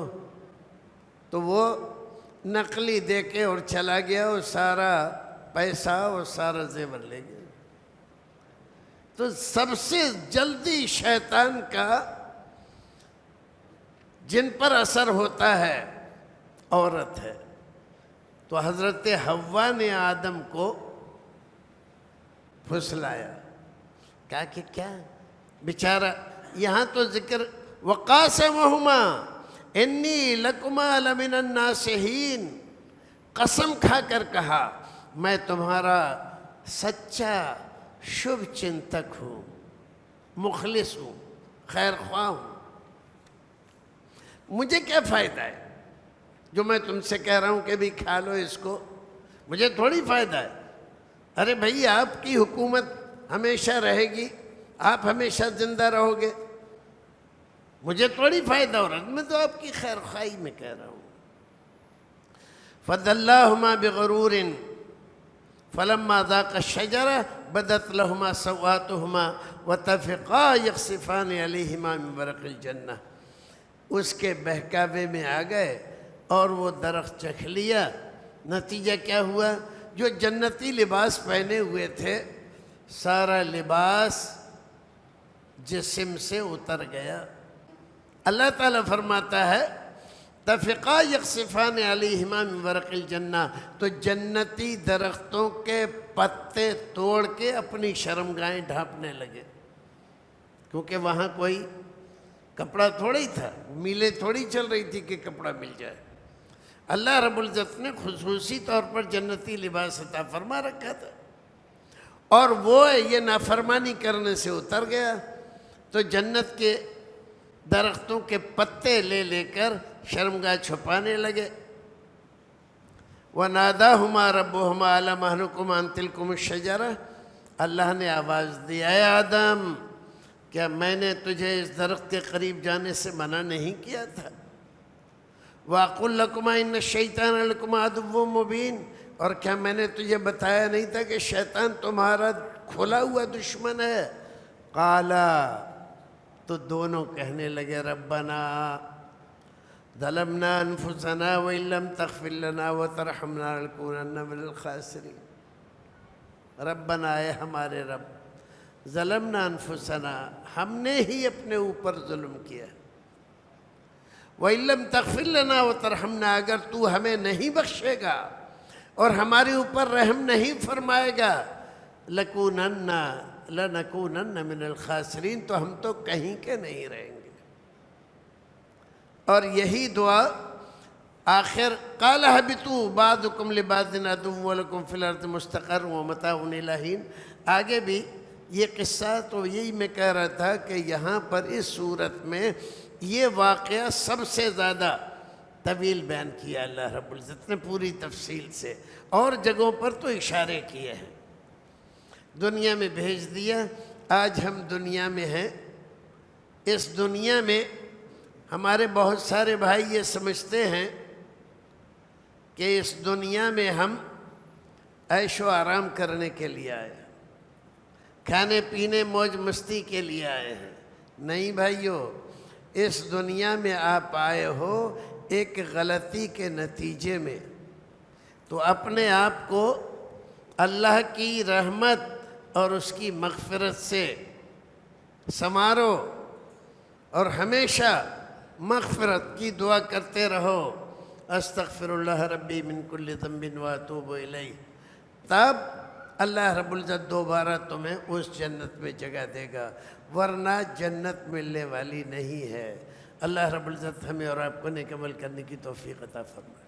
تو وہ نقلی دے کے اور چلا گیا، اور سارا پیسہ اور سارا زیور لے گیا۔ تو سب سے جلدی شیطان کا جن پر اثر ہوتا ہے عورت ہے۔ تو حضرت حوا نے آدم کو پھسلایا، کہا کہ کیا بیچارہ، یہاں تو ذکر وقاسمہما انی لکما لمن الناصحین، قسم کھا کر کہا میں تمہارا سچا شبھ چنتک ہوں، مخلص ہوں، خیر خواہ ہوں۔ مجھے کیا فائدہ ہے جو میں تم سے کہہ رہا ہوں کہ بھی کھا لو اس کو، مجھے تھوڑی فائدہ ہے۔ ارے بھائی آپ کی حکومت ہمیشہ رہے گی، آپ ہمیشہ زندہ رہو گے، مجھے تھوڑی فائدہ ہو رہا ہے، میں تو آپ کی خیر خواہی میں کہہ رہا ہوں۔ فَدَلَّاهُمَا بِغَرُورٍ فَلَمَّا ذَاقَا الشَّجَرَةَ بَدَتْ لَهُمَا سَوْآتُهُمَا وَطَفِقَا يَخْصِفَانِ عَلَيْهِمَا مِنْ وَرَقِ الْجَنَّةِ، اس کے بہکاوے میں آ گئے اور وہ درخت چکھ لیا۔ نتیجہ کیا ہوا؟ جو جنتی لباس پہنے ہوئے تھے سارا لباس جسم سے اتر گیا۔ اللہ تعالیٰ فرماتا ہے تفقا یخصفان علیہما من ورق الجنہ، تو جنتی درختوں کے پتے توڑ کے اپنی شرمگاہیں ڈھانپنے لگے، کیونکہ وہاں کوئی کپڑا تھوڑی تھا، میلیں تھوڑی چل رہی تھی کہ کپڑا مل جائے۔ اللہ رب العزت نے خصوصی طور پر جنتی لباس عطا فرما رکھا تھا، اور وہ یہ نافرمانی کرنے سے اتر گیا، تو جنت کے درختوں کے پتے لے لے کر شرمگاہ چھپانے لگے۔ وَنَادَاهُمَا رَبُّهُمَا أَلَمْ أَنْهَكُمْ عَنْ تِلْكُمُ الشَّجَرَةِ، اللہ نے آواز دی، اے آدم کیا میں نے تجھے اس درخت کے قریب جانے سے منع نہیں کیا تھا؟ وَأَقُلْ لَكُمَا إِنَّ الشَّيْطَانَ لَكُمْ عَدُوٌّ مُبِينٌ، اور کیا میں نے تجھے بتایا نہیں تھا کہ شیطان تمہارا کھلا ہوا دشمن ہے؟ قالا، تو دونوں کہنے لگے ربنا ظلمنا انفسنا وإن لم تغفر لنا وترحمنا لنكونن من الخاسرین۔ ربنا، اے ہمارے رب، ظلمنا انفسنا، ہم نے ہی اپنے اوپر ظلم کیا، وإن لم تغفر لنا وترحمنا، اگر تو ہمیں نہیں بخشے گا اور ہمارے اوپر رحم نہیں فرمائے گا، لنکونن من الخاسرین، تو ہم تو کہیں کے نہیں رہیں گے۔ اور یہی دعا آخر قال اہبطوا بعضکم لبعض عدو ولکم فی الارض مستقر ومتاع الی حین، آگے بھی یہ قصہ تو یہی میں کہہ رہا تھا کہ یہاں پر اس صورت میں یہ واقعہ سب سے زیادہ طویل بیان کیا اللہ رب العزت نے پوری تفصیل سے، اور جگہوں پر تو اشارے کیے ہیں۔ دنیا میں بھیج دیا، آج ہم دنیا میں ہیں۔ اس دنیا میں ہمارے بہت سارے بھائی یہ سمجھتے ہیں کہ اس دنیا میں ہم عیش و آرام کرنے کے لیے آئے ہیں، کھانے پینے موج مستی کے لیے آئے ہیں۔ نہیں بھائیو، اس دنیا میں آپ آئے ہو ایک غلطی کے نتیجے میں، تو اپنے آپ کو اللہ کی رحمت اور اس کی مغفرت سے سنوارو، اور ہمیشہ مغفرت کی دعا کرتے رہو، استغفر اللہ ربی من کل ذنب واتوب الیہ، تب اللہ رب العزت دوبارہ تمہیں اس جنت میں جگہ دے گا، ورنہ جنت ملنے والی نہیں ہے۔ اللہ رب العزت ہمیں اور آپ کو نیک عمل کرنے کی توفیق عطا فرمائے۔